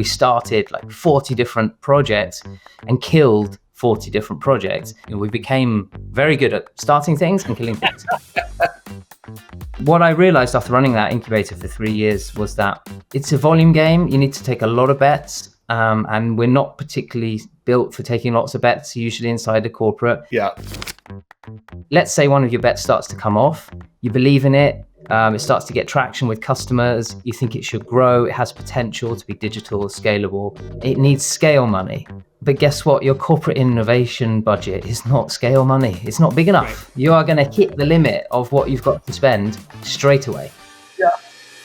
we started like 40 different projects and killed 40 different projects. And we became very good at starting things and killing things. What I realized after running that incubator for 3 years was that it's a volume game. You need to take a lot of bets. And we're not particularly built for taking lots of bets, usually inside a corporate. Yeah. Let's say one of your bets starts to come off. You believe in it. It starts to get traction with customers. You think it should grow. It has potential to be digital, scalable. It needs scale money. But guess what? Your corporate innovation budget is not scale money. It's not big enough. Right. You are going to hit the limit of what you've got to spend straight away. Yeah.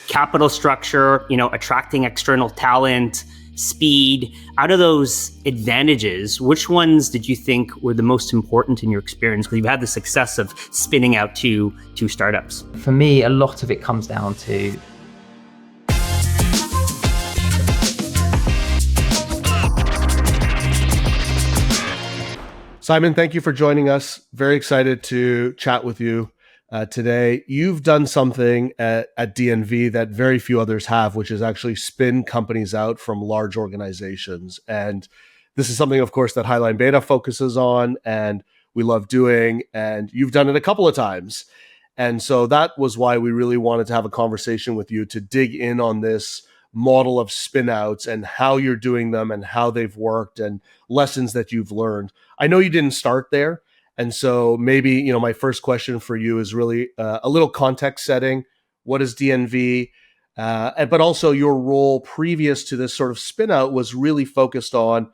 Capital structure, attracting external talent, speed. Out of those advantages, which ones did you think were the most important in your experience? Because you've had the success of spinning out two startups. For me, a lot of it comes down to Simon, thank you for joining us. Very excited to chat with you today. You've done something at DNV that very few others have, which is actually spin companies out from large organizations. And this is something, of course, that Highline Beta focuses on and we love doing. And you've done it a couple of times. And so that was why we really wanted to have a conversation with you to dig in on this model of spin outs and how you're doing them and how they've worked and lessons that you've learned. I know you didn't start there. And so maybe, my first question for you is really a little context setting. What is DNV? But also your role previous to this sort of spin out was really focused on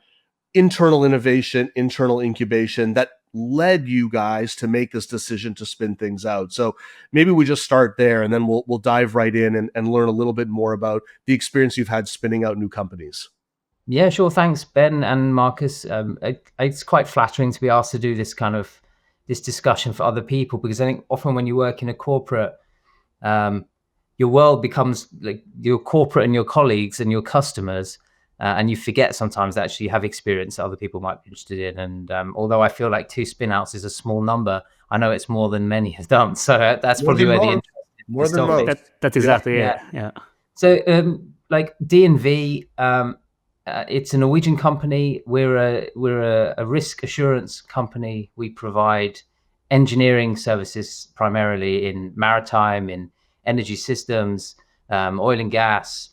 internal innovation, internal incubation that led you guys to make this decision to spin things out. So maybe we just start there and then we'll dive right in and learn a little bit more about the experience you've had spinning out new companies. Yeah, sure. Thanks, Ben and Marcus. It's quite flattering to be asked to do this discussion for other people, because I think often when you work in a corporate, your world becomes like your corporate and your colleagues and your customers, and you forget sometimes that actually you have experience that other people might be interested in. And although I feel like 2 spin-outs is a small number, I know it's more than many have done. So that's probably where the interest is. More than most. That's exactly it. Yeah. So like DNV, it's a Norwegian company. We're a risk assurance company. We provide engineering services primarily in maritime, in energy systems, oil and gas,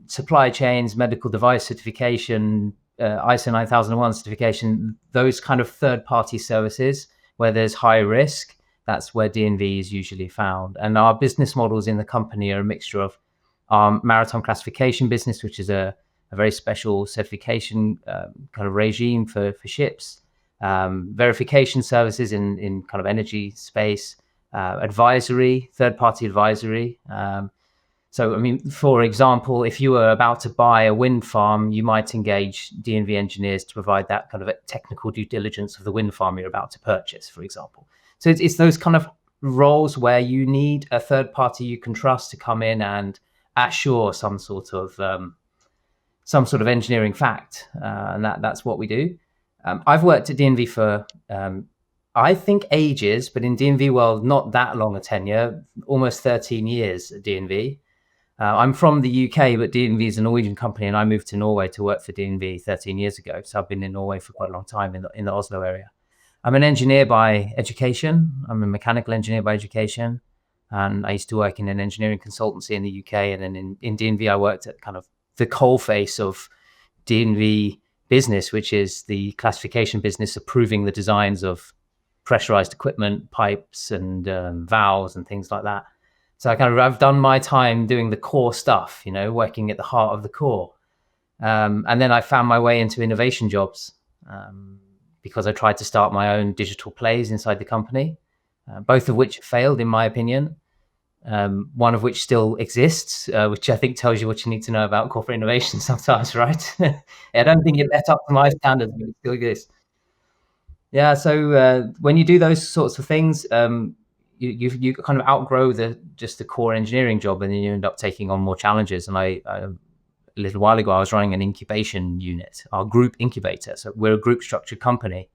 supply chains, medical device certification, ISO 9001 certification, those kind of third-party services where there's high risk. That's where DNV is usually found. And our business models in the company are a mixture of our maritime classification business, which is a very special certification kind of regime for ships, verification services in kind of energy space, advisory, third-party advisory. So, I mean, for example, if you were about to buy a wind farm, you might engage DNV engineers to provide that kind of technical due diligence of the wind farm you're about to purchase, for example. So it's those kind of roles where you need a third party you can trust to come in and assure some sort of engineering fact, and that's what we do. I've worked at DNV for, I think, ages, but in DNV world, not that long a tenure, almost 13 years at DNV. I'm from the UK, but DNV is a Norwegian company, and I moved to Norway to work for DNV 13 years ago. So I've been in Norway for quite a long time in the Oslo area. I'm an engineer by education. I'm a mechanical engineer by education. And I used to work in an engineering consultancy in the UK. And then in DNV, I worked at kind of the coalface of DNV business, which is the classification business approving the designs of pressurized equipment, pipes and valves and things like that. So I've done my time doing the core stuff, working at the heart of the core. And then I found my way into innovation jobs because I tried to start my own digital plays inside the company, both of which failed, in my opinion. One of which still exists, which I think tells you what you need to know about corporate innovation sometimes, right? I don't think it met up to my standards, but it still exists. Yeah, so when you do those sorts of things, you kind of outgrow the core engineering job, and then you end up taking on more challenges. And I a little while ago, I was running an incubation unit, our group incubator. So we're a group structured company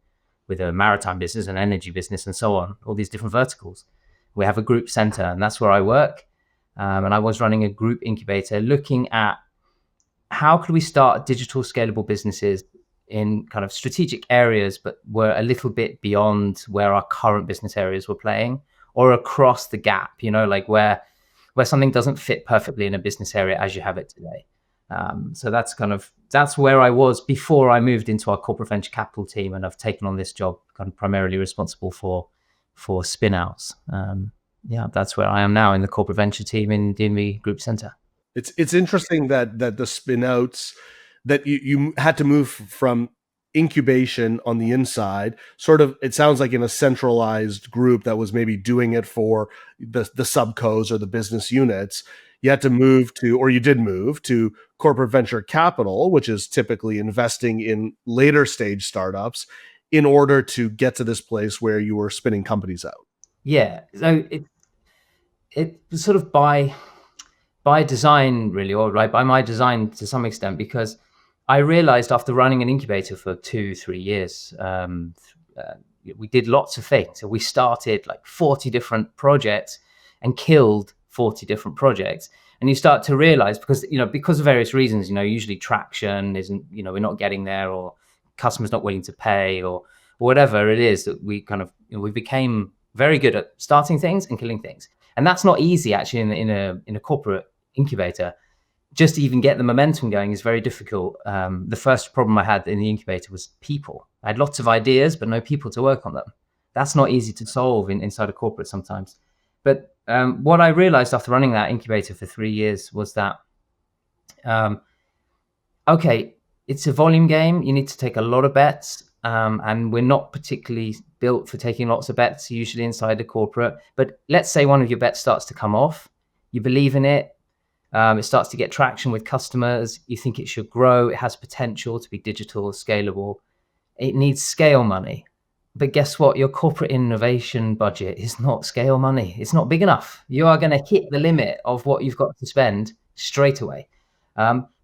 with a maritime business, an energy business, and so on, all these different verticals. We have a group center, and that's where I work. And I was running a group incubator looking at how could we start digital scalable businesses in kind of strategic areas, but were a little bit beyond where our current business areas were playing, or across the gap, like where something doesn't fit perfectly in a business area as you have it today. So that's where I was before I moved into our corporate venture capital team, and I've taken on this job kind of primarily responsible for Spinouts. That's where I am now, in the corporate venture team in DNV Group Center. It's interesting that the Spinouts, that you had to move from incubation on the inside, sort of, it sounds like in a centralized group that was maybe doing it for the subcos or the business units. You had to move to, or you did move to, corporate venture capital, which is typically investing in later stage startups, in order to get to this place where you were spinning companies out. Yeah, so it was sort of by design, really, or right by my design to some extent, because I realized after running an incubator for 2-3 years, we did lots of things. So we started like 40 different projects and killed 40 different projects. And you start to realize, because of various reasons, usually traction isn't, we're not getting there, or customers not willing to pay, or whatever it is, that we kind of, we became very good at starting things and killing things. And that's not easy, actually, in a corporate incubator. Just to even get the momentum going is very difficult. The first problem I had in the incubator was people. I had lots of ideas, but no people to work on them. That's not easy to solve inside a corporate sometimes. But what I realized after running that incubator for 3 years was that, okay, it's a volume game. You need to take a lot of bets. And we're not particularly built for taking lots of bets, usually inside a corporate. But let's say one of your bets starts to come off. You believe in it. It starts to get traction with customers. You think it should grow. It has potential to be digital, scalable. It needs scale money. But guess what? Your corporate innovation budget is not scale money. It's not big enough. You are going to hit the limit of what you've got to spend straight away.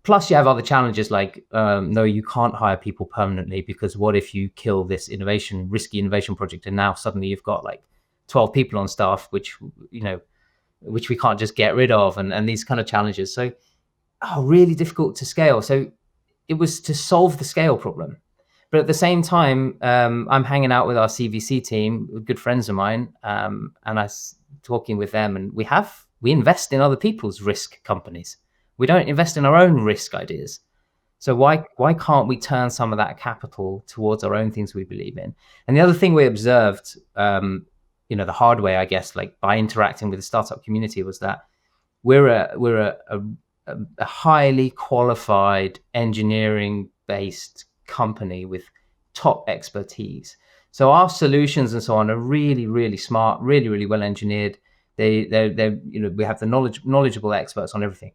Plus, you have other challenges like, no, you can't hire people permanently, because what if you kill this risky innovation project, and now suddenly you've got like 12 people on staff, which we can't just get rid of, and these kind of challenges. So, really difficult to scale. So it was to solve the scale problem. But at the same time, I'm hanging out with our CVC team, good friends of mine, and I was talking with them, and we invest in other people's risk companies. We don't invest in our own risk ideas. So why can't we turn some of that capital towards our own things we believe in? And the other thing we observed, the hard way, I guess, like by interacting with the startup community, was that we're a highly qualified engineering-based company with top expertise. So our solutions and so on are really, really smart, really, really well engineered. We have the knowledgeable experts on everything.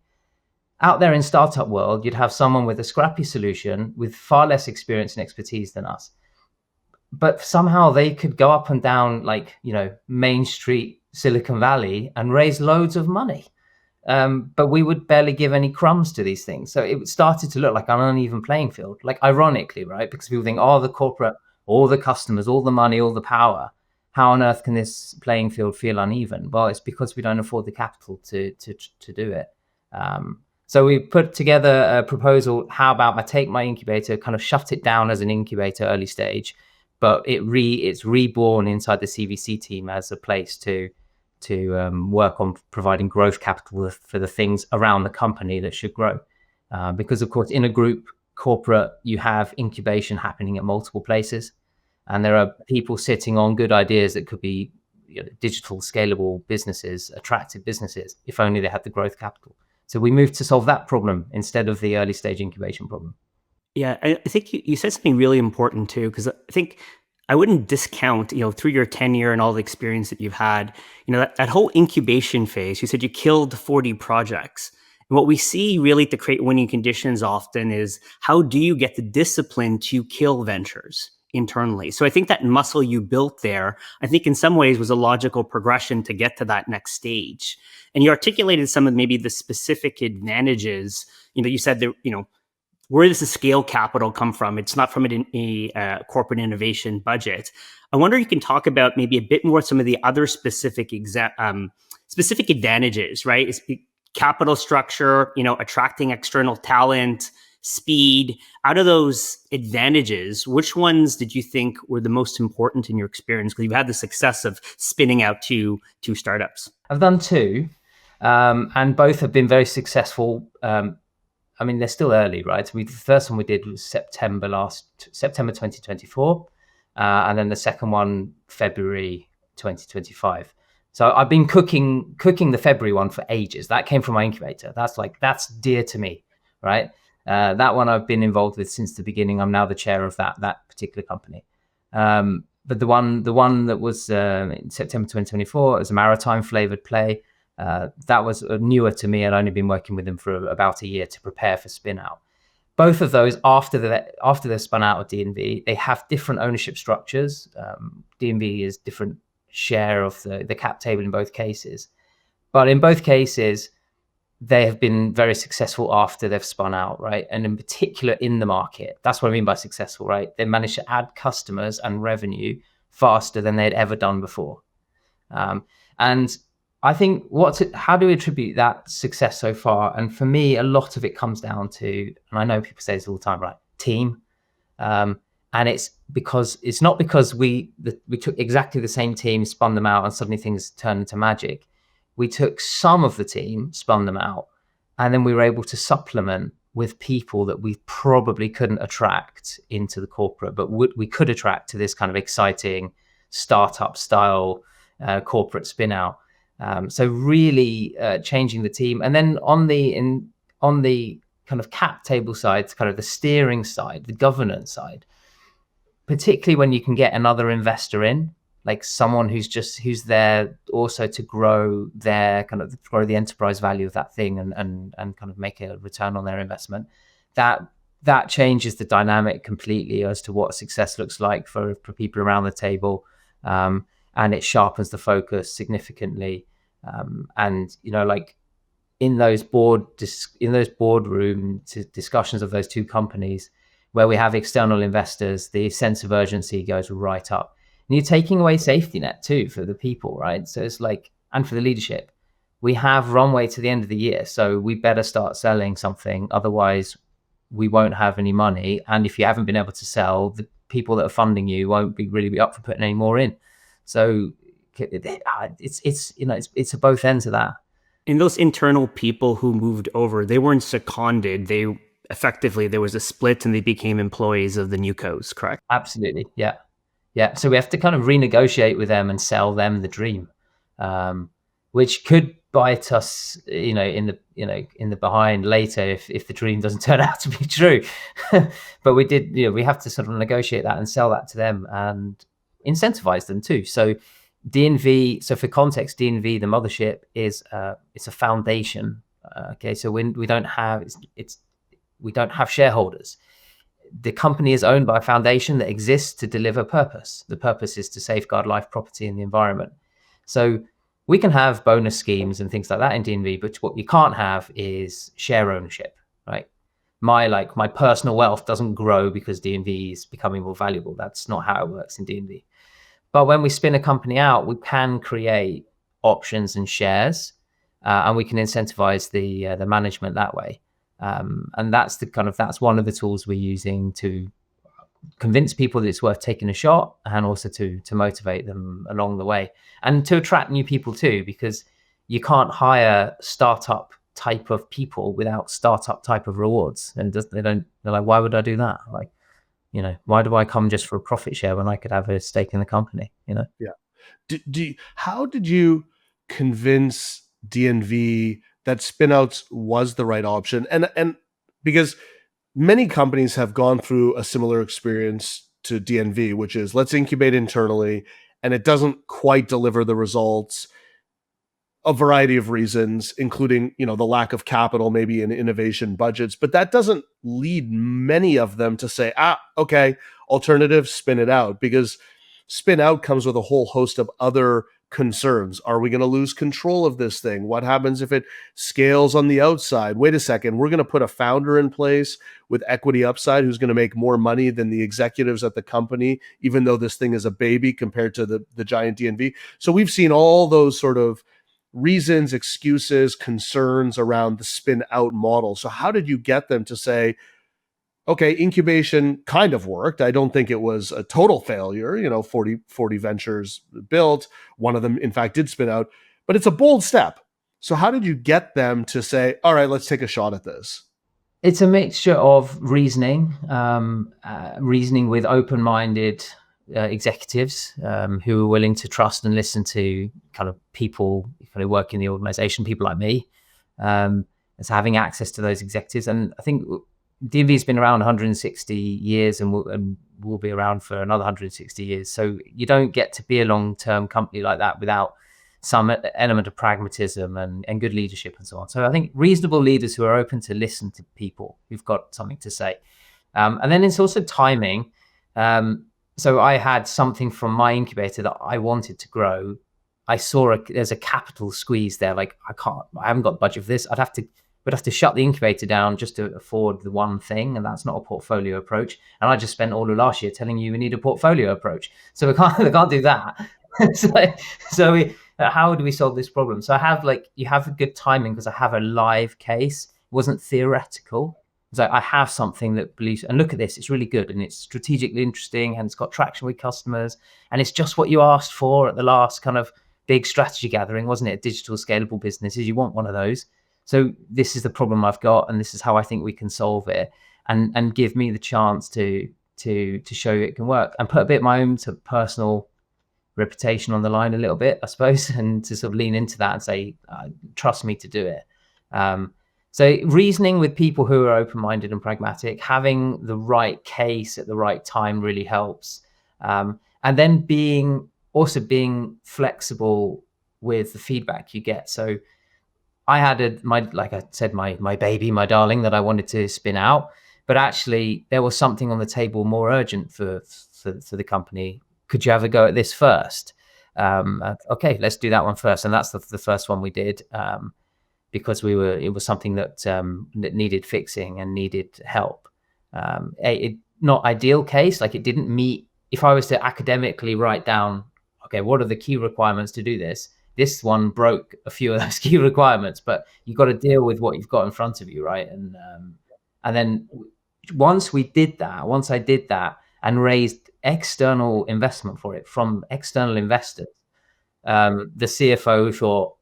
Out there in startup world, you'd have someone with a scrappy solution with far less experience and expertise than us. But somehow they could go up and down Main Street, Silicon Valley, and raise loads of money. But we would barely give any crumbs to these things. So it started to look like an uneven playing field, like ironically, right? Because people think, the corporate, all the customers, all the money, all the power. How on earth can this playing field feel uneven? Well, it's because we don't afford the capital to do it. So we put together a proposal. How about I take my incubator, kind of shut it down as an incubator early stage, but it's reborn inside the CVC team as a place to work on providing growth capital for the things around the company that should grow. Because of course, in a group corporate, you have incubation happening at multiple places, and there are people sitting on good ideas that could be digital, scalable businesses, attractive businesses, if only they had the growth capital. So we moved to solve that problem instead of the early stage incubation problem. Yeah, I think you said something really important too, because I think I wouldn't discount, through your tenure and all the experience that you've had, that whole incubation phase. You said you killed 40 projects. And what we see really to create winning conditions often is, how do you get the discipline to kill ventures internally? So I think that muscle you built there, I think in some ways was a logical progression to get to that next stage. And you articulated some of maybe the specific advantages. You said that, where does the scale capital come from? It's not from a corporate innovation budget. I wonder if you can talk about maybe a bit more some of the other specific advantages, right? capital structure, attracting external talent, speed. Out of those advantages, which ones did you think were the most important in your experience? Because you've had the success of spinning out two startups. I've done two, and both have been very successful. They're still early, right? The first one we did was September 2024, and then the second one February 2025. So I've been cooking the February one for ages. That came from my incubator. That's dear to me, right? That one I've been involved with since the beginning. I'm now the chair of that particular company. But the one that was in September 2024, it was a maritime flavored play. That was newer to me. I'd only been working with them for about a year to prepare for Spinout. Both of those, after they're spun out of DNV, they have different ownership structures. DNV is different share of the cap table in both cases. But in both cases, they have been very successful after they've spun out, right? And in particular in the market, that's what I mean by successful, right? They managed to add customers and revenue faster than they'd ever done before. And I think how do we attribute that success so far? And for me, a lot of it comes down to, and I know people say this all the time, right? Team. And it's not because we took exactly the same team, spun them out, and suddenly things turned into magic. We took some of the team, spun them out, and then we were able to supplement with people that we probably couldn't attract into the corporate, but we could attract to this kind of exciting startup style corporate spin out. So really changing the team. And then on the kind of cap table side, kind of the steering side, the governance side, particularly when you can get another investor in, like someone who's there also to grow the enterprise value of that thing and kind of make a return on their investment. That changes the dynamic completely as to what success looks like for people around the table, and it sharpens the focus significantly. And like in those boardroom discussions of those two companies where we have external investors, the sense of urgency goes right up. And you're taking away safety net too for the people, right? So it's like, and for the leadership, we have runway to the end of the year, so we better start selling something. Otherwise, we won't have any money. And if you haven't been able to sell, the people that are funding you won't really be up for putting any more in. So it's at both ends of that. And those internal people who moved over, they weren't seconded. Effectively, there was a split and they became employees of the newcos, correct? Absolutely, yeah. So we have to kind of renegotiate with them and sell them the dream, which could bite us, in the behind later if the dream doesn't turn out to be true. But we have to sort of negotiate that and sell that to them and incentivize them too. So DNV, so for context, DNV, the mothership, it's a foundation. Okay, so we don't have shareholders. The company is owned by a foundation that exists to deliver purpose. The purpose is to safeguard life, property, and the environment. So we can have bonus schemes and things like that in DNV, but what we can't have is share ownership, right? My personal wealth doesn't grow because DNV is becoming more valuable. That's not how it works in DNV. But when we spin a company out, we can create options and shares, and we can incentivize the management that way. And that's one of the tools we're using to convince people that it's worth taking a shot, and also to motivate them along the way, and to attract new people too, because you can't hire startup type of people without startup type of rewards. And they're like, why would I do that? Like, why do I come just for a profit share when I could have a stake in the company? Yeah. How did you convince DNV that Spinouts was the right option? And because many companies have gone through a similar experience to DNV, which is let's incubate internally, and it doesn't quite deliver the results. A variety of reasons, including, the lack of capital, maybe in innovation budgets, but that doesn't lead many of them to say, okay, alternative, spin it out, because spin out comes with a whole host of other concerns. Are we going to lose control of this thing? What happens if it scales on the outside? Wait a second, we're going to put a founder in place with equity upside who's going to make more money than the executives at the company, even though this thing is a baby compared to the giant DNV. So we've seen all those sort of reasons, excuses, concerns around the spin out model. So how did you get them to say, okay, incubation kind of worked. I don't think it was a total failure. 40 ventures built. One of them, in fact, did spin out, but it's a bold step. So how did you get them to say, all right, let's take a shot at this? It's a mixture of reasoning with open-minded executives who are willing to trust and listen to kind of people who work in the organization, people like me. And so having access to those executives. And I think DNV has been around 160 years and will be around for another 160 years. So you don't get to be a long-term company like that without some element of pragmatism and good leadership and so on. So I think reasonable leaders who are open to listen to people who've got something to say. And then it's also timing. So I had something from my incubator that I wanted to grow. I saw there's a capital squeeze there. Like I haven't got the budget for this. We'd have to shut the incubator down just to afford the one thing, and that's not a portfolio approach. And I just spent all of last year telling you we need a portfolio approach. So we can't do that. How do we solve this problem? So you have a good timing because I have a live case. It wasn't theoretical. It's like I have something that believes, and look at this, it's really good and it's strategically interesting and it's got traction with customers and it's just what you asked for at the last kind of big strategy gathering, wasn't it? Digital scalable businesses, you want one of those. So this is the problem I've got, and this is how I think we can solve it, and give me the chance to show you it can work, and put a bit of my own sort of personal reputation on the line a little bit, I suppose, and to sort of lean into that and say, trust me to do it. So reasoning with people who are open-minded and pragmatic, having the right case at the right time really helps, and then being flexible with the feedback you get. So I had like I said, my baby, my darling that I wanted to spin out, but actually there was something on the table more urgent for the company. Could you have a go at this first? Okay, let's do that one first. And that's the first one we did because it was something that needed fixing and needed help. Not ideal case, like it didn't meet, if I was to academically write down, okay, what are the key requirements to do this? This one broke a few of those key requirements, but you've got to deal with what you've got in front of you, right? And then once I did that and raised external investment for it from external investors, the CFO thought,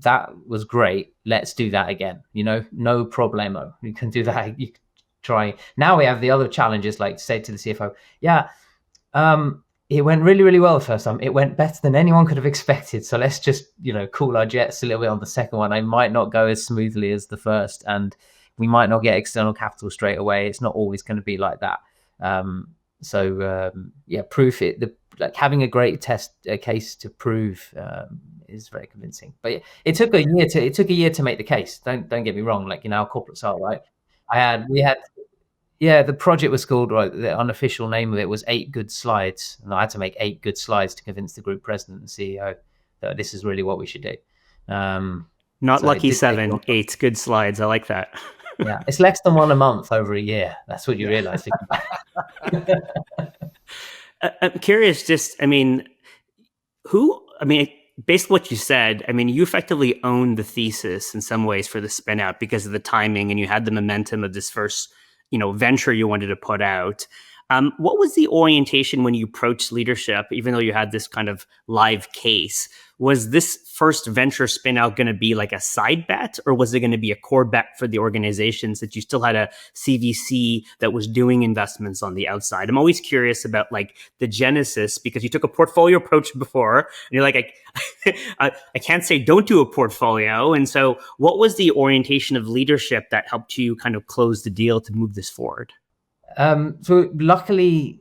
that was great. Let's do that again. No problemo. You can do that. You can try. Now we have the other challenges, like say to the CFO, it went really, really well the first time. It went better than anyone could have expected. So let's just, cool our jets a little bit on the second one. I might not go as smoothly as the first, and we might not get external capital straight away. It's not always going to be like that. Proof it. Having a great case to prove is very convincing. But it took a year to make the case. Don't get me wrong. Like our corporate side, right? The project was called, right, the unofficial name of it was 8 Good Slides. And I had to make 8 good slides to convince the group president and CEO that this is really what we should do. Not lucky 7, 8 good slides. I like that. Yeah, it's less than one a month over a year. That's what you realize. I'm curious, based on what you said, you effectively owned the thesis in some ways for the spin out because of the timing, and you had the momentum of this first venture you wanted to put out. What was the orientation when you approached leadership, even though you had this kind of live case? Was this first venture spin out going to be like a side bet, or was it going to be a core bet for the organizations that you still had a CVC that was doing investments on the outside? I'm always curious about like the genesis, because you took a portfolio approach before and you're like, I can't say don't do a portfolio. And so what was the orientation of leadership that helped you kind of close the deal to move this forward? So luckily,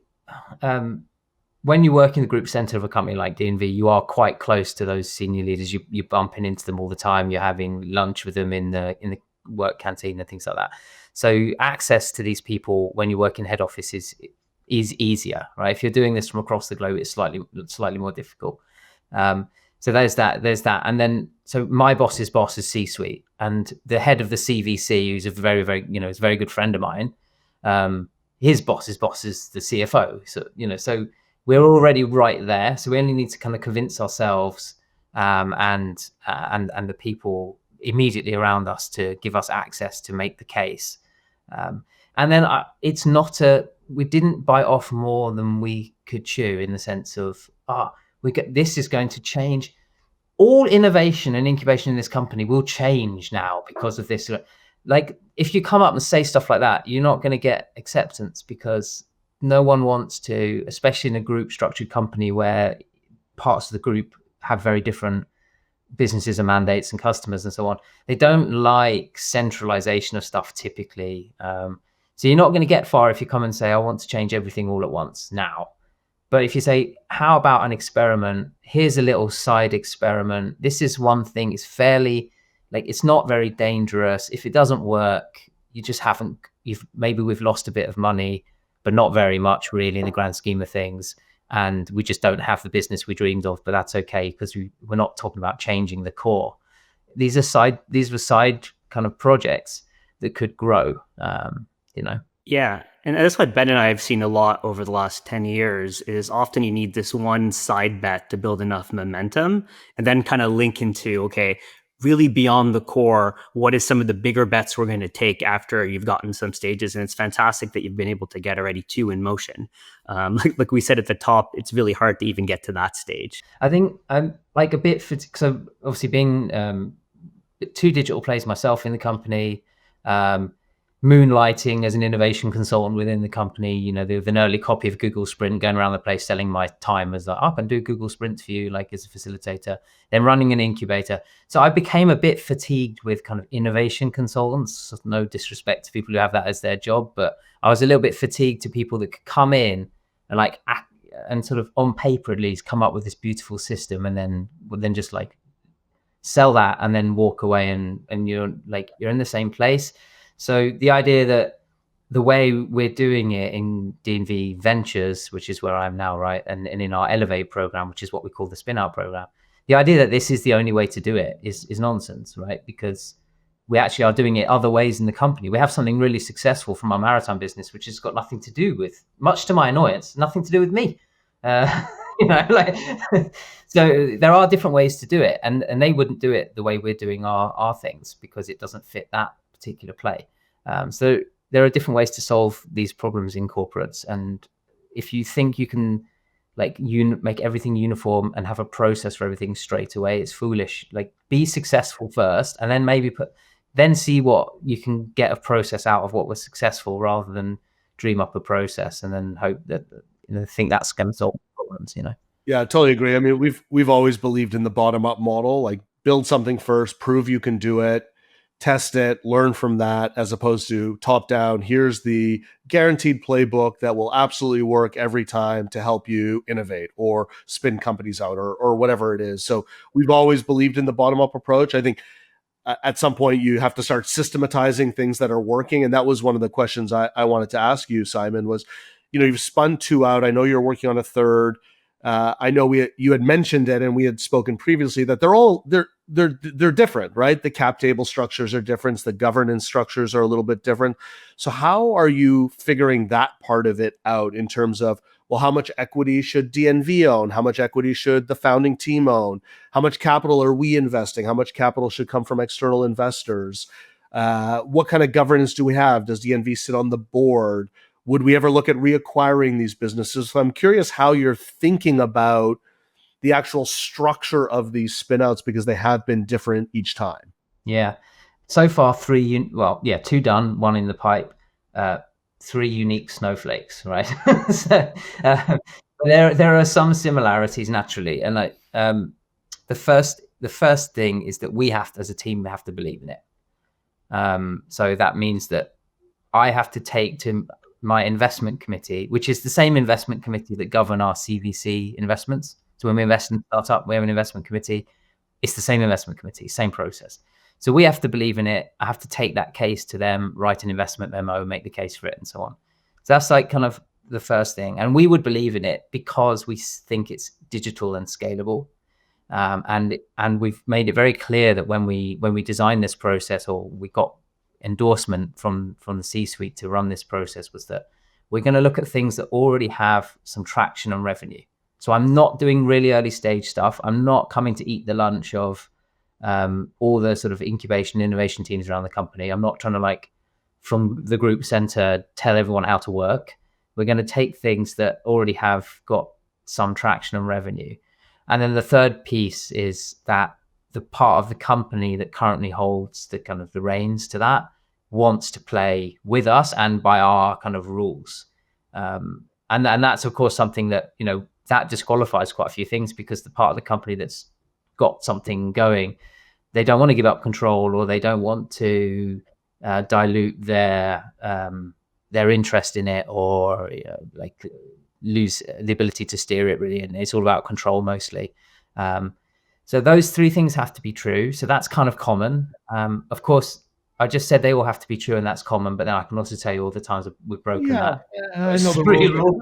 when you work in the group center of a company like DNV, you are quite close to those senior leaders. You're bumping into them all the time. You're having lunch with them in the work canteen and things like that. So access to these people when you work in head office is easier, right? If you're doing this from across the globe, it's slightly more difficult. So there's that. And then, so my boss's boss is C-suite, and the head of the CVC, who's a very, very, is a very good friend of mine. His boss's boss is the CFO. So, so we're already right there. So we only need to kind of convince ourselves and the people immediately around us to give us access to make the case. And then we didn't bite off more than we could chew, in the sense of, this is going to change. All innovation and incubation in this company will change now because of this. Like, if you come up and say stuff like that, you're not going to get acceptance, because no one wants to, especially in a group structured company where parts of the group have very different businesses and mandates and customers and so on. They don't like centralization of stuff typically. So you're not going to get far if you come and say, I want to change everything all at once now. But if you say, how about an experiment? Here's a little side experiment. This is one thing. It's fairly, it's not very dangerous. If it doesn't work, maybe we've lost a bit of money, but not very much really in the grand scheme of things. And we just don't have the business we dreamed of, but that's okay, because we're not talking about changing the core. These were side kind of projects that could grow, Yeah. And that's what Ben and I have seen a lot over the last 10 years is often you need this one side bet to build enough momentum and then kind of link into, okay, really beyond the core, what is some of the bigger bets we're going to take after you've gotten some stages? And it's fantastic that you've been able to get already two in motion. Like we said at the top, it's really hard to even get to that stage. I think I'm like a bit, so obviously being two digital plays myself in the company, moonlighting as an innovation consultant within the company, the early copy of Google Sprint, going around the place selling my time as like, up and do Google Sprints for you, like as a facilitator, then running an incubator. So I became a bit fatigued with kind of innovation consultants. No disrespect to people who have that as their job, but I was a little bit fatigued to people that could come in and and sort of on paper at least come up with this beautiful system and then just like sell that and then walk away and you're in the same place. So the idea that the way we're doing it in DNV Ventures, which is where I am now, right, and in our Elevate program, which is what we call the Spinout program, the idea that this is the only way to do it is nonsense, right? Because we actually are doing it other ways in the company. We have something really successful from our maritime business, which has got nothing to do with, much to my annoyance, nothing to do with me. So there are different ways to do it, and they wouldn't do it the way we're doing our things because it doesn't fit that particular play. So there are different ways to solve these problems in corporates, and if you think you can make everything uniform and have a process for everything straight away, it's foolish. Be successful first, and then then see what you can get a process out of what was successful, rather than dream up a process and then hope that think that's going to solve problems. Yeah, I totally agree. I mean, we've always believed in the bottom up model, like build something first, prove you can do it, test it, learn from that, as opposed to top down. Here's the guaranteed playbook that will absolutely work every time to help you innovate or spin companies out or whatever it is. So we've always believed in the bottom up approach. I think at some point you have to start systematizing things that are working. And that was one of the questions I wanted to ask you, Simon, was, you've spun two out. I know you're working on a third. I know you had mentioned it, and we had spoken previously that they're different, right? The cap table structures are different. The governance structures are a little bit different. So how are you figuring that part of it out in terms of, well, how much equity should DNV own? How much equity should the founding team own? How much capital are we investing? How much capital should come from external investors? What kind of governance do we have? Does DNV sit on the board? Would we ever look at reacquiring these businesses? So I'm curious how you're thinking about the actual structure of these spinouts, because they have been different each time. Yeah. So far, two done, one in the pipe, three unique snowflakes, right? So there are some similarities naturally. And the first thing is that we have to, as a team, we have to believe in it. So that means that I have to take to my investment committee, which is the same investment committee that govern our CVC investments. So when we invest in a startup, we have an investment committee. It's the same investment committee, same process. So we have to believe in it. I have to take that case to them, write an investment memo, make the case for it, and so on. So that's kind of the first thing. And we would believe in it because we think it's digital and scalable. And we've made it very clear that when we designed this process, or we got endorsement from the C-suite to run this process, was that we're going to look at things that already have some traction and revenue. So I'm not doing really early stage stuff. I'm not coming to eat the lunch of all the sort of incubation innovation teams around the company. I'm not trying to, like, from the group center, tell everyone how to work. We're going to take things that already have got some traction and revenue. And then the third piece is that the part of the company that currently holds the kind of the reins to that wants to play with us and by our kind of rules. And that's, of course, something that, that disqualifies quite a few things, because the part of the company that's got something going, they don't want to give up control, or they don't want to dilute their interest in it, or like lose the ability to steer it, really. And it's all about control mostly. So those three things have to be true. So that's kind of common. Of course, I just said they all have to be true, and that's common. But then I can also tell you all the times we've broken that. I know the rule.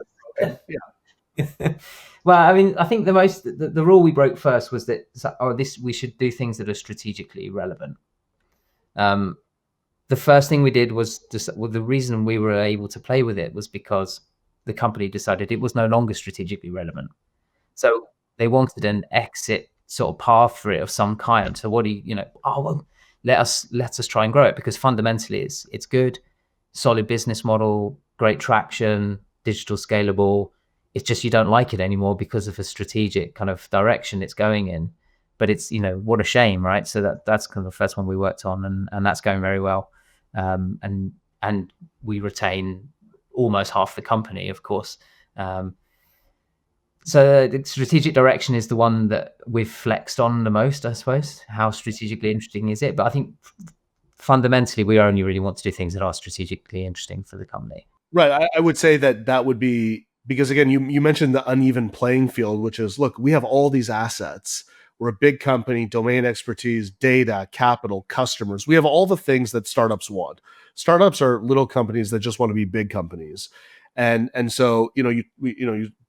Yeah. Well, I mean, I think the rule we broke first was that we should do things that are strategically relevant. The first thing we did was the reason we were able to play with it was because the company decided it was no longer strategically relevant. So they wanted an exit sort of path for it of some kind. So what do let us try and grow it, because fundamentally it's good, solid business model, great traction, digital, scalable. It's just you don't like it anymore because of a strategic kind of direction it's going in. But it's, what a shame, right? So that's kind of the first one we worked on, and that's going very well. And we retain almost half the company, of course. So the strategic direction is the one that we've flexed on the most, I suppose. How strategically interesting is it? But I think fundamentally, we only really want to do things that are strategically interesting for the company. Right. I would say that would be, because again, you mentioned the uneven playing field, which is, look, we have all these assets. We're a big company, domain expertise, data, capital, customers. We have all the things that startups want. Startups are little companies that just want to be big companies. And so,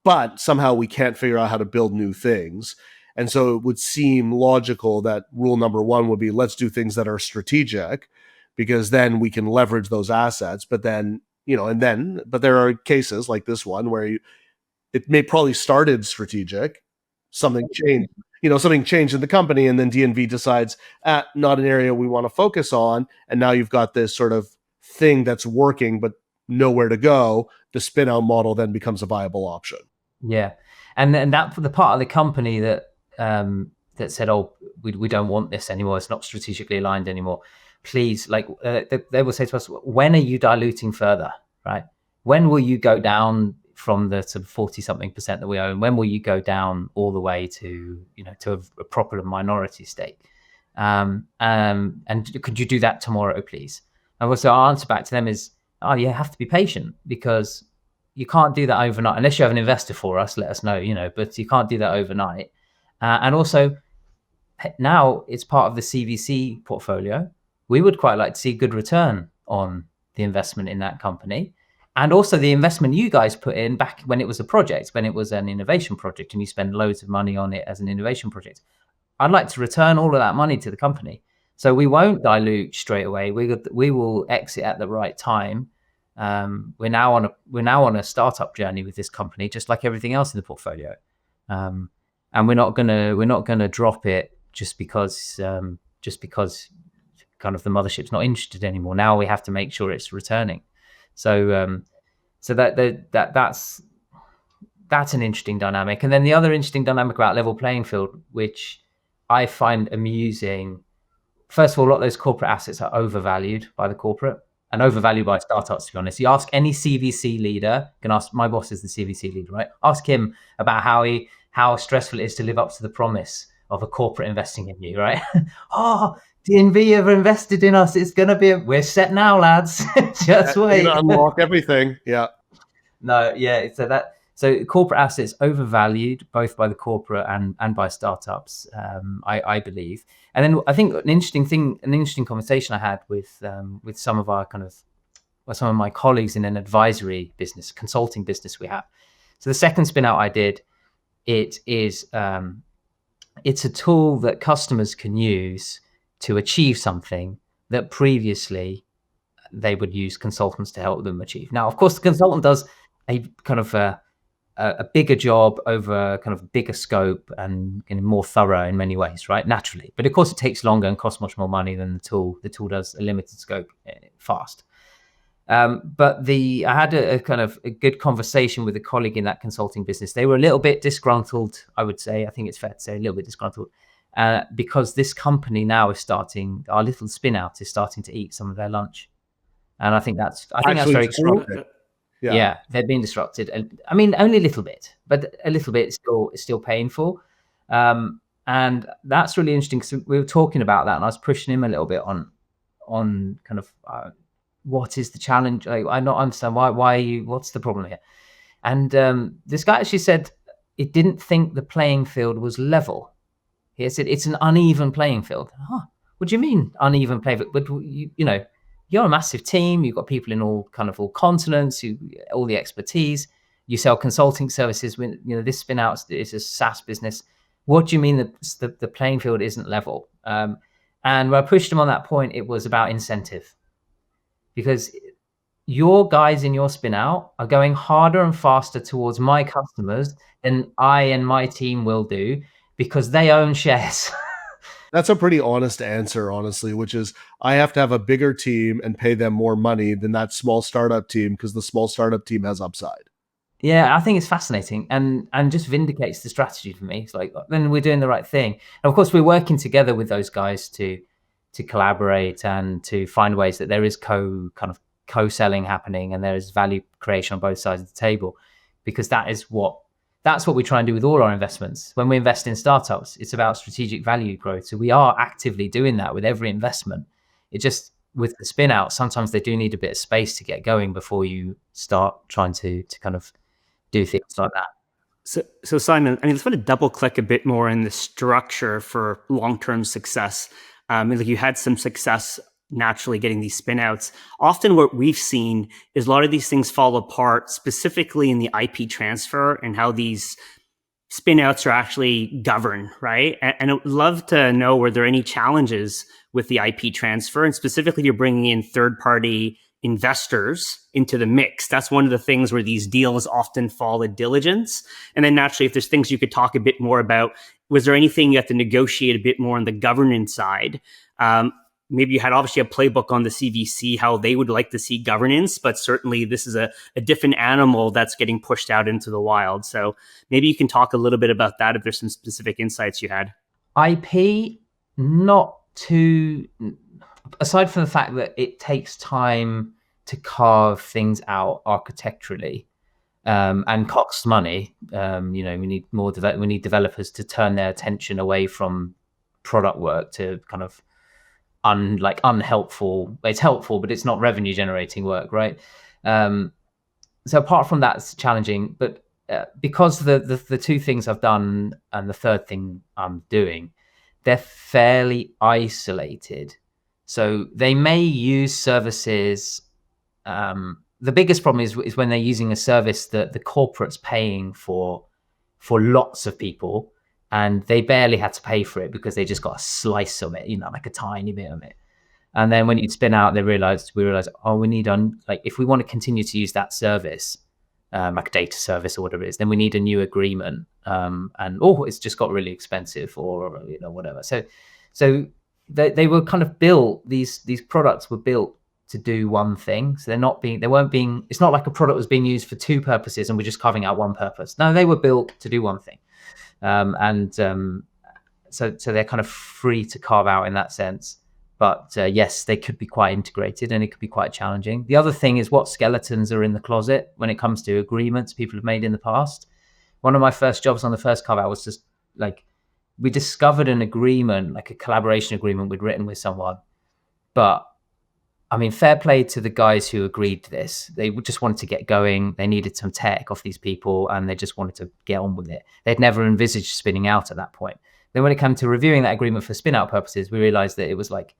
but somehow we can't figure out how to build new things. And so it would seem logical that rule number one would be, let's do things that are strategic, because then we can leverage those assets. But then, but there are cases like this one where it may probably started strategic, something changed, something changed in the company, and then DNV decides, not an area we want to focus on. And now you've got this sort of thing that's working, but nowhere to go. The spin-out model then becomes a viable option. Yeah. And that for the part of the company that said, oh, we don't want this anymore, it's not strategically aligned anymore, please, they will say to us, when are you diluting further, right? When will you go down from the sort of 40-something% that we own? When will you go down all the way to, to a proper minority stake? And could you do that tomorrow, please? And also our answer back to them is, you have to be patient, because you can't do that overnight. Unless you have an investor for us, let us know, but you can't do that overnight. And also, now it's part of the CVC portfolio. We would quite like to see good return on the investment in that company. And also the investment you guys put in back when it was a project, when it was an innovation project, and you spend loads of money on it as an innovation project. I'd like to return all of that money to the company. So we won't dilute straight away. We will exit at the right time. We're now on a startup journey with this company, just like everything else in the portfolio. And we're not gonna drop it just because kind of the mothership's not interested anymore. Now we have to make sure it's returning. So that's an interesting dynamic. And then the other interesting dynamic about level playing field, which I find amusing. First of all, a lot of those corporate assets are overvalued by the corporate and overvalued by startups, to be honest. You ask any CVC leader, you can ask, my boss is the CVC leader, right? Ask him about how stressful it is to live up to the promise of a corporate investing in you, right? Oh, DNV have invested in us. It's going to be, we're set now, lads. Just wait. Unlock everything. Yeah. No, yeah. So corporate assets overvalued both by the corporate and by startups, I believe. And then I think an interesting conversation I had with some of my colleagues in an advisory business, consulting business we have. So the second spin out I did, it's a tool that customers can use to achieve something that previously they would use consultants to help them achieve. Now, of course, the consultant does a kind of a bigger job over a kind of bigger scope and more thorough in many ways, right? Naturally. But of course, it takes longer and costs much more money than the tool. The tool does a limited scope fast. But I had a kind of a good conversation with a colleague in that consulting business. They were a little bit disgruntled, I would say. I think it's fair to say a little bit disgruntled because this company now is starting, our little Spinout is starting to eat some of their lunch. And I think that's very cool. Yeah, they're being disrupted, and I mean only a little bit, but a little bit is still painful, and that's really interesting because we were talking about that, and I was pushing him a little bit on kind of what is the challenge? Like, I don't understand why are you? What's the problem here? And this guy actually said it didn't think the playing field was level. He said it's an uneven playing field. Huh, what do you mean uneven playing field? But you know. You're a massive team. You've got people in all continents, all the expertise. You sell consulting services. When this Spinouts is a SaaS business. What do you mean the playing field isn't level? And when I pushed him on that point, it was about incentive, because your guys in your Spinout are going harder and faster towards my customers than I and my team will do because they own shares. That's a pretty honest answer, honestly, which is I have to have a bigger team and pay them more money than that small startup team because the small startup team has upside. Yeah, I think it's fascinating and just vindicates the strategy for me. It's like, then we're doing the right thing. And of course, we're working together with those guys to collaborate and to find ways that there is co-selling happening and there is value creation on both sides of the table, because that's what we try and do with all our investments. When we invest in startups, it's about strategic value growth. So we are actively doing that with every investment. It just, with the spin out, sometimes they do need a bit of space to get going before you start trying to kind of do things like that. So Simon, I mean, let's want to double click a bit more in the structure for long-term success. Like you had some success naturally getting these spinouts. Often what we've seen is a lot of these things fall apart, specifically in the IP transfer and how these spinouts are actually governed, right? And I would love to know, were there any challenges with the IP transfer? And specifically, you're bringing in third-party investors into the mix. That's one of the things where these deals often fall at diligence. And then naturally, if there's things you could talk a bit more about, was there anything you have to negotiate a bit more on the governance side? Maybe you had obviously a playbook on the CVC, how they would like to see governance, but certainly this is a different animal that's getting pushed out into the wild. So maybe you can talk a little bit about that if there's some specific insights you had. IP, not too, aside from the fact that it takes time to carve things out architecturally and costs money. We need we need developers to turn their attention away from product work to kind of unhelpful. It's helpful, but it's not revenue generating work, right? So apart from that, it's challenging. But because the two things I've done and the third thing I'm doing, they're fairly isolated. So they may use services. The biggest problem is when they're using a service that the corporate's paying for lots of people, and they barely had to pay for it because they just got a slice of it, like a tiny bit of it. And then when you spin out, we realized, we need if we want to continue to use that service, like a data service or whatever it is, then we need a new agreement. It's just got really expensive or whatever. So they were kind of built. These products were built to do one thing. So it's not like a product was being used for two purposes and we're just carving out one purpose. No, they were built to do one thing. So they're kind of free to carve out in that sense. But yes, they could be quite integrated and it could be quite challenging. The other thing is what skeletons are in the closet when it comes to agreements people have made in the past. One of my first jobs on the first carve out was just we discovered an agreement, like a collaboration agreement we'd written with someone. But I mean, fair play to the guys who agreed to this. They just wanted to get going. They needed some tech off these people and they just wanted to get on with it. They'd never envisaged spinning out at that point. Then when it came to reviewing that agreement for spin out purposes, we realized that it was like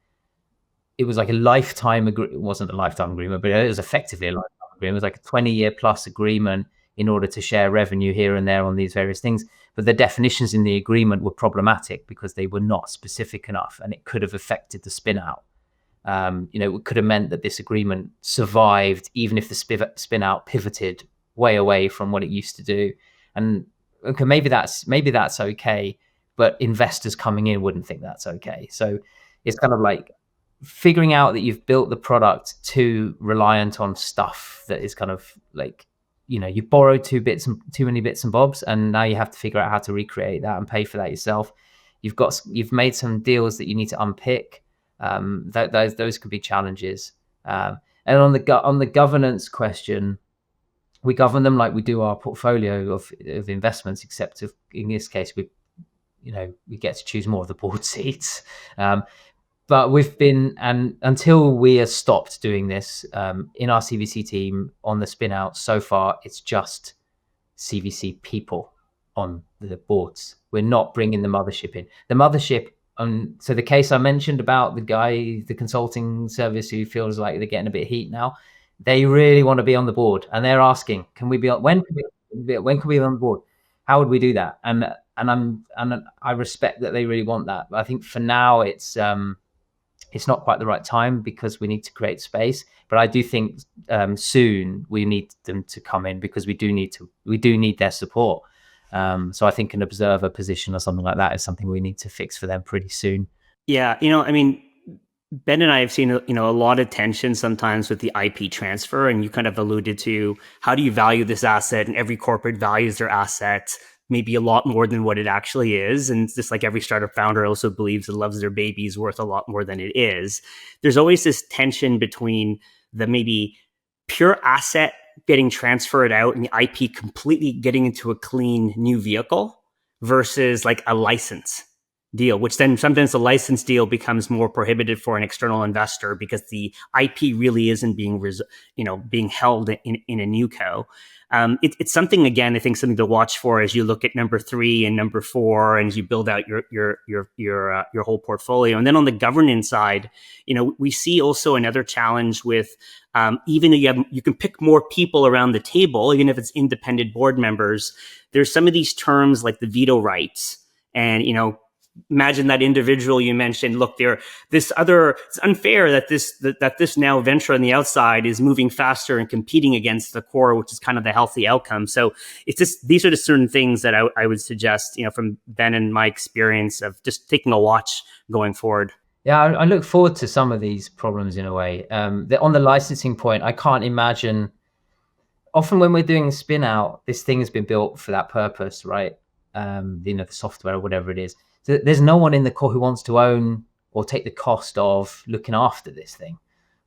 a lifetime agreement. It wasn't a lifetime agreement, but it was effectively a lifetime agreement. It was like a 20-year plus agreement in order to share revenue here and there on these various things. But the definitions in the agreement were problematic because they were not specific enough and it could have affected the spin out. It could have meant that this agreement survived even if the spin out pivoted way away from what it used to do. And okay, maybe that's okay, but investors coming in wouldn't think that's okay. So it's kind of like figuring out that you've built the product too reliant on stuff that is kind of like, you borrowed too many bits and bobs, and now you have to figure out how to recreate that and pay for that yourself. You've made some deals that you need to unpick. Those could be challenges. And on the governance question, we govern them like we do our portfolio of investments, except in this case we get to choose more of the board seats. But we've been, and until we are stopped doing this in our CVC team on the spin-out, so far it's just CVC people on the boards. We're not bringing the mothership in. The mothership, so the case I mentioned about the consulting service who feels like they're getting a bit of heat now, they really want to be on the board, and they're asking, "Can we be on? When can we be on the board? How would we do that?" And I respect that they really want that, but I think for now it's not quite the right time because we need to create space. But I do think soon we need them to come in because we do need their support. So I think an observer position or something like that is something we need to fix for them pretty soon. Yeah, I mean, Ben and I have seen a lot of tension sometimes with the IP transfer, and you kind of alluded to how do you value this asset, and every corporate values their asset maybe a lot more than what it actually is. And just like every startup founder also believes and loves their baby is worth a lot more than it is. There's always this tension between the maybe pure asset getting transferred out and the IP completely getting into a clean new vehicle versus like a license deal, which then sometimes the license deal becomes more prohibited for an external investor because the IP really isn't being held in a new co. It's something, again, I think something to watch for as you look at number 3 and number 4, and as you build out your whole portfolio. And then on the governance side, we see also another challenge with even though you can pick more people around the table, even if it's independent board members. There's some of these terms like the veto rights, and imagine that individual you mentioned. Look, it's unfair that this now venture on the outside is moving faster and competing against the core, which is kind of the healthy outcome. So it's just, these are the certain things that I would suggest, from Ben and my experience of just taking a watch going forward. Yeah, I look forward to some of these problems in a way. On the licensing point, I can't imagine. Often when we're doing spin out, this thing has been built for that purpose, right? The software or whatever it is. So there's no one in the core who wants to own or take the cost of looking after this thing.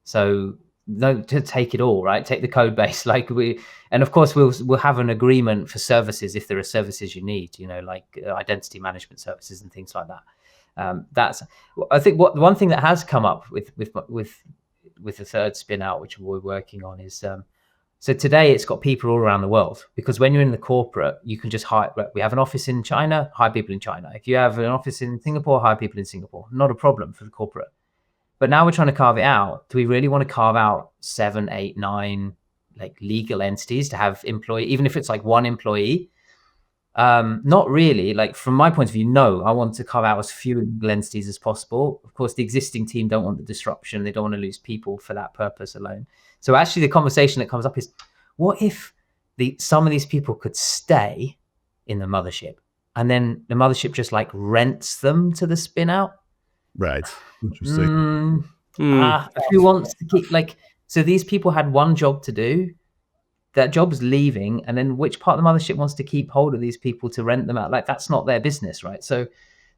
So no, to take it all, right? Take the code base, and of course we'll have an agreement for services if there are services you need, like identity management services and things like that. That's, I think, one thing that has come up with the third spin out, which we're working on, is so today it's got people all around the world, because when you're in the corporate, you can just hire. We have an office in China, hire people in China. If you have an office in Singapore, hire people in Singapore. Not a problem for the corporate. But now we're trying to carve it out. Do we really want to carve out 7, 8, 9 like legal entities to have employee, even if it's like one employee? Not really. Like from my point of view, no. I want to carve out as few legal entities as possible. Of course, the existing team don't want the disruption. They don't want to lose people for that purpose alone. So actually the conversation that comes up is, what if some of these people could stay in the mothership and then the mothership just like rents them to the spin out? Right. Interesting. Who wants to keep, so these people had one job to do. That job's leaving, and then which part of the mothership wants to keep hold of these people to rent them out? Like, that's not their business, right? So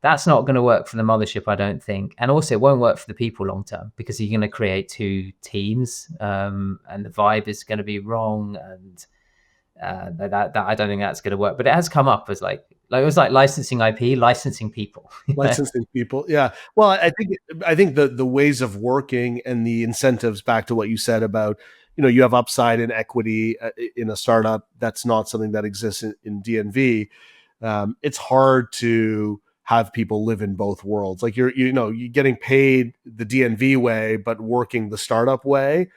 that's not going to work for the mothership, I don't think. And also it won't work for the people long term, because you're going to create 2 teams, and the vibe is going to be wrong, and that I don't think that's going to work. But it has come up as it was like licensing IP, licensing people. Licensing people, yeah. Well, I think the ways of working and the incentives, back to what you said about, you have upside and equity in a startup. That's not something that exists in DNV. It's hard to have people live in both worlds. Like you're getting paid the DNV way, but working the startup way,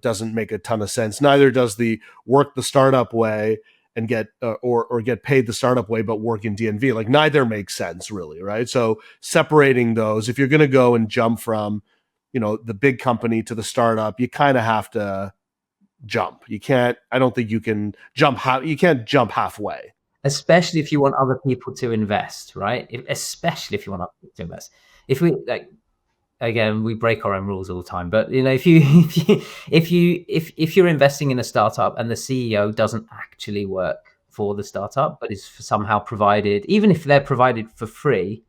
doesn't make a ton of sense. Neither does the work the startup way and get or get paid the startup way, but work in DNV. Like neither makes sense really, right? So separating those, if you're going to go and jump from the big company to the startup, you kind of have to jump. I don't think you can you can't jump halfway. Especially if you want other people to invest, right? Especially if you want other people to invest. If we again, we break our own rules all the time, but if you're investing in a startup and the CEO doesn't actually work for the startup, but is somehow provided, even if they're provided for free,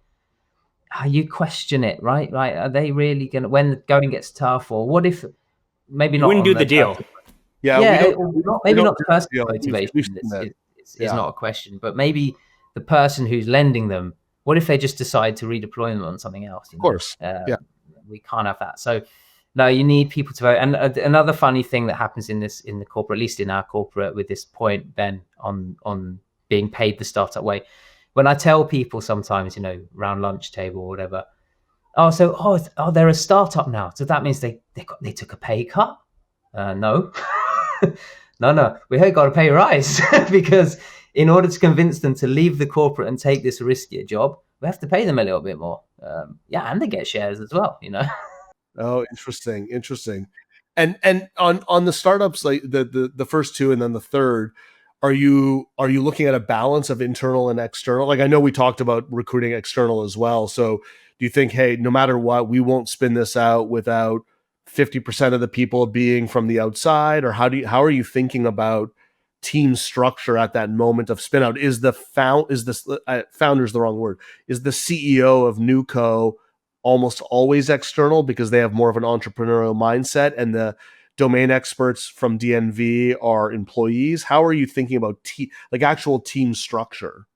you question it, right? Right? Are they really going to, when the going gets tough, or what if maybe You not wouldn't on do the deal. Yeah, maybe not the personal motivation is not a question, but maybe the person who's lending them. What if they just decide to redeploy them on something else? Of course, yeah. We can't have that. So no, you need people to vote. And another funny thing that happens in the corporate, at least in our corporate, with this point, Ben, on being paid the startup way. When I tell people sometimes, around lunch table or whatever, they're a startup now, so that means they took a pay cut. No, no, we got to pay a rise because in order to convince them to leave the corporate and take this riskier job, we have to pay them a little bit more. And they get shares as well, Oh, interesting. And on the startups, like the first two and then the third, are you looking at a balance of internal and external? Like, I know we talked about recruiting external as well. So do you think, hey, no matter what, we won't spin this out without 50% of the people being from the outside? Or how are you thinking about team structure at that moment of spin out? Founder's the wrong word. Is the CEO of Newco almost always external because they have more of an entrepreneurial mindset, and the domain experts from DNV are employees? How are you thinking about actual team structure?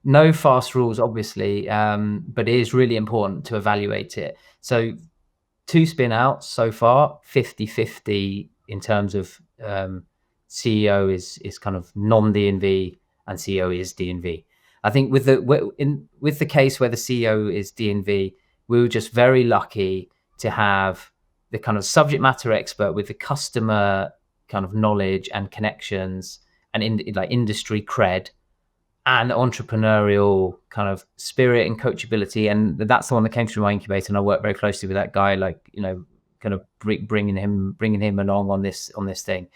No fast rules, obviously, but it is really important to evaluate it. So 2 spin-outs so far, 50-50 in terms of CEO is kind of non-DNV and CEO is DNV. I think with the case where the CEO is DNV, we were just very lucky to have the kind of subject matter expert with the customer kind of knowledge and connections and industry cred and entrepreneurial kind of spirit and coachability. And that's the one that came through my incubator. And I worked very closely with that guy, kind of bringing him along on this thing.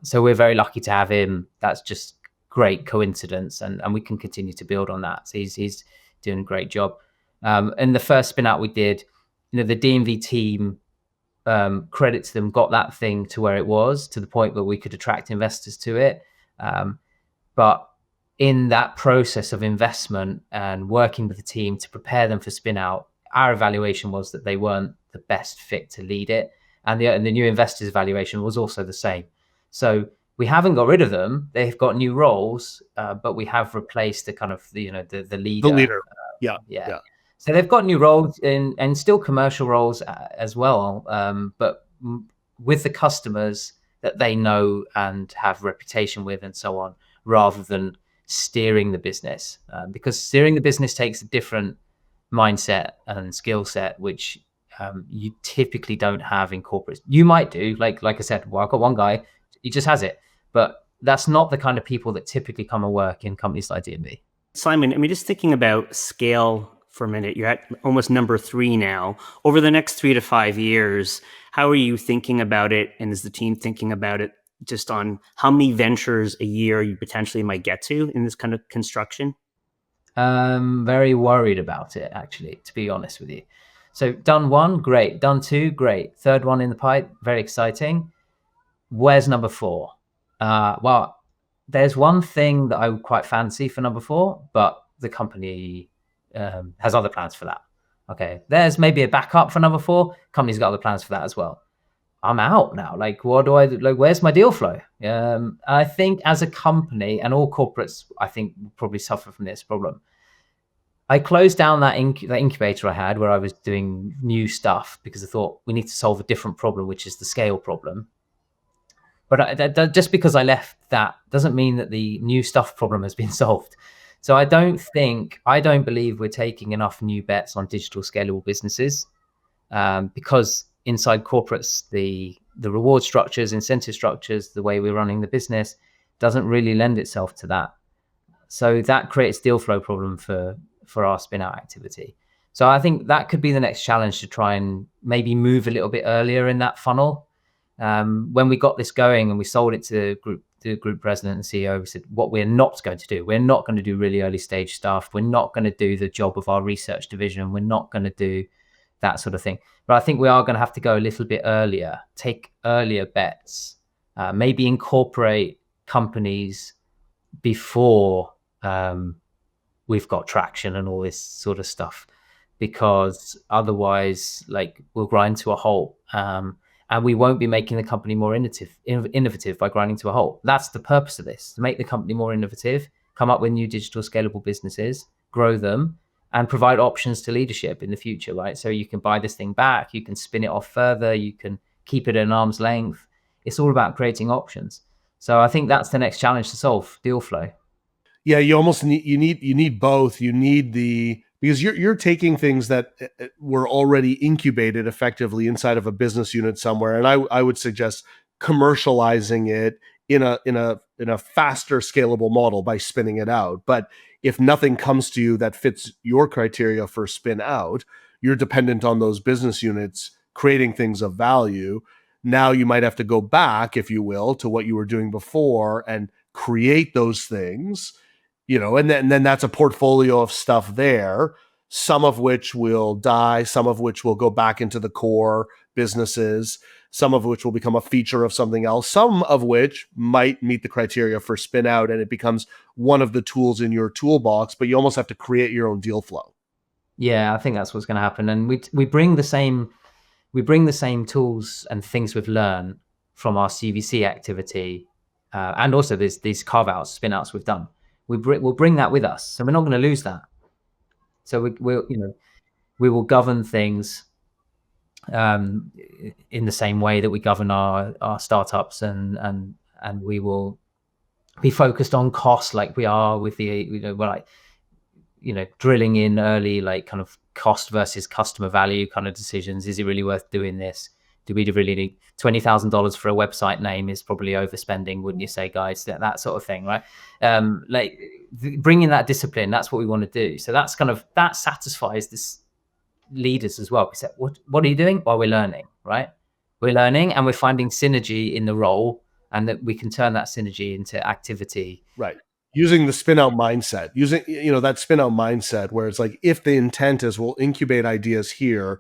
So we're very lucky to have him. That's just great coincidence. And we can continue to build on that. So he's doing a great job. And the first spin out we did, the DNV team, credit to them, got that thing to where it was, to the point where we could attract investors to it. But in that process of investment and working with the team to prepare them for spin out, our evaluation was that they weren't the best fit to lead it. And the new investors' evaluation was also the same. So we haven't got rid of them. They've got new roles, but we have replaced the kind of the leader. The leader. Yeah. So they've got new roles and still commercial roles as well, but with the customers that they know and have reputation with and so on, rather than steering the business, because steering the business takes a different mindset and skill set, which you typically don't have in corporate. You might do, like I said, I've got one guy, he just has it, but that's not the kind of people that typically come and work in companies like DNV. Simon, I mean, just thinking about scale for a minute, you're at almost number 3 now. Over the next 3 to 5 years, how are you thinking about it? And is the team thinking about it just on how many ventures a year you potentially might get to in this kind of construction? Very worried about it, actually, to be honest with you. So done 1, great. Done 2, great. Third one in the pipe, very exciting. Where's number 4? Well, there's one thing that I would quite fancy for number 4, but the company has other plans for that. Okay, there's maybe a backup for number 4. Company's got other plans for that as well. I'm out now. What do I do? Where's my deal flow? I think as a company, and all corporates, I think, will probably suffer from this problem. I closed down that incubator I had where I was doing new stuff because I thought we need to solve a different problem, which is the scale problem. But just because I left that doesn't mean that the new stuff problem has been solved. So I don't believe we're taking enough new bets on digital scalable businesses, because inside corporates, the reward structures, incentive structures, the way we're running the business doesn't really lend itself to that. So that creates deal flow problem for our spin out activity. So I think that could be the next challenge, to try and maybe move a little bit earlier in that funnel. When we got this going and we sold it to the group president and CEO, we said, what we're not going to do, we're not going to do really early stage stuff. We're not going to do the job of our research division. We're not going to do that sort of thing. But I think we are going to have to go a little bit earlier, take earlier bets, maybe incorporate companies before we've got traction and all this sort of stuff, because otherwise, like, we'll grind to a halt, and we won't be making the company more innovative by grinding to a halt. That's the purpose of this: to make the company more innovative, come up with new digital scalable businesses, grow them, and provide options to leadership in the future, right? So you can buy this thing back, you can spin it off further, you can keep it at an arm's length. It's all about creating options. So I think that's the next challenge to solve: deal flow. Yeah, you almost need both. You need because you're taking things that were already incubated effectively inside of a business unit somewhere, and I would suggest commercializing it in a faster scalable model by spinning it out. But if nothing comes to you that fits your criteria for spin out, you're dependent on those business units creating things of value. Now you might have to go back, if you will, to what you were doing before and create those things, and then that's a portfolio of stuff there, some of which will die, some of which will go back into the core businesses, some of which will become a feature of something else, some of which might meet the criteria for spin out, and it becomes one of the tools in your toolbox, but you almost have to create your own deal flow. Yeah, I think that's what's going to happen. And we bring the same tools and things we've learned from our CVC activity, and also these carve-outs, spin-outs we've done. We'll bring that with us, so we're not going to lose that. So we will govern things in the same way that we govern our startups, and we will be focused on cost, like we are with the drilling in early, like, kind of cost versus customer value kind of decisions. Is it really worth doing this? Do we really need $20,000 for a website name? Is probably overspending, wouldn't you say, guys? That sort of thing, right? Bringing that discipline, that's what we want to do. So that satisfies this leaders as well. We said, what are you doing? Well, we're learning, right? We're learning, and we're finding synergy in the role, and that we can turn that synergy into activity. Right. Using the spin out mindset, that spin out mindset where it's like, if the intent is we'll incubate ideas here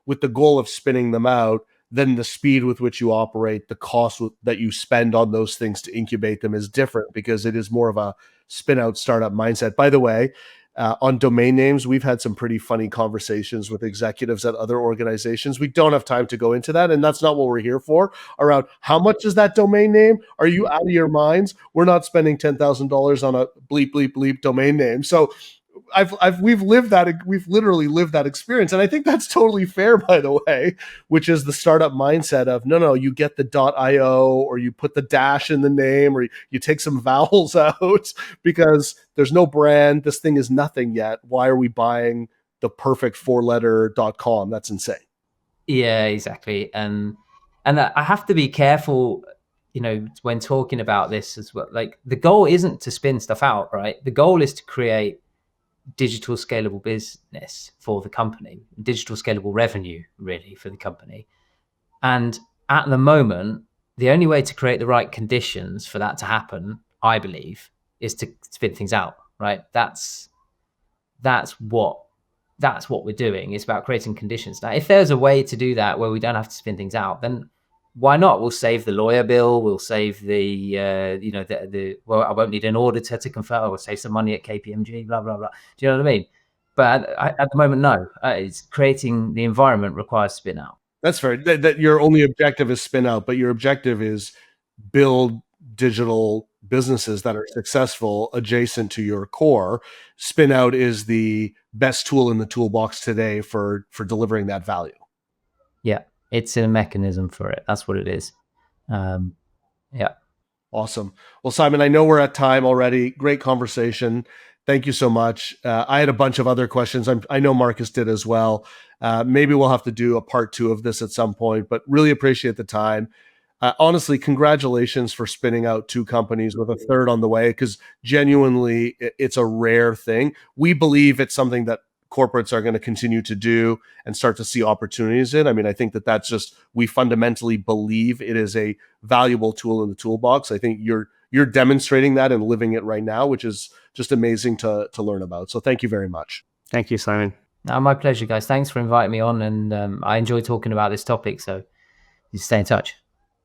with the goal of spinning them out, then the speed with which you operate, the cost that you spend on those things to incubate them is different, because it is more of a spin out startup mindset. By the way, on domain names, we've had some pretty funny conversations with executives at other organizations. We don't have time to go into that, and that's not what we're here for. Around how much is that domain name? Are you out of your minds? We're not spending $10,000 on a bleep bleep bleep domain name. So we've literally lived that experience, and I think that's totally fair, by the way, which is the startup mindset of no, you get the .io, or you put the dash in the name, or you take some vowels out, because there's no brand. This thing is nothing yet. Why are we buying the perfect 4-letter .com? That's insane. Yeah, exactly. And I have to be careful, when talking about this as well. Like, the goal isn't to spin stuff out, right? The goal is to create digital scalable business for the company, digital scalable revenue really for the company. And at the moment, the only way to create the right conditions for that to happen, I believe, is to spin things out, right? That's what we're doing. It's about creating conditions. Now, if there's a way to do that where we don't have to spin things out, then why not? We'll save the lawyer bill. We'll save well, I won't need an auditor to confirm. We'll save some money at KPMG, blah, blah, blah. Do you know what I mean? But at the moment, no. It's creating the environment requires spin out. That's fair. That your only objective is spin out, but your objective is build digital businesses that are successful adjacent to your core. Spin out is the best tool in the toolbox today for delivering that value. Yeah. It's a mechanism for it. That's what it is. Yeah. Awesome. Well, Simon, I know we're at time already. Great conversation. Thank you so much. I had a bunch of other questions. I know Marcus did as well. Maybe we'll have to do a part 2 of this at some point, but really appreciate the time. Honestly, congratulations for spinning out 2 companies with a third on the way, because genuinely it's a rare thing. We believe it's something that corporates are going to continue to do and start to see opportunities in. I mean, I think that that's just, we fundamentally believe it is a valuable tool in the toolbox. I think you're demonstrating that and living it right now, which is just amazing to learn about. So thank you very much. Thank you, Simon. No, my pleasure, guys. Thanks for inviting me on, and I enjoy talking about this topic. So you stay in touch.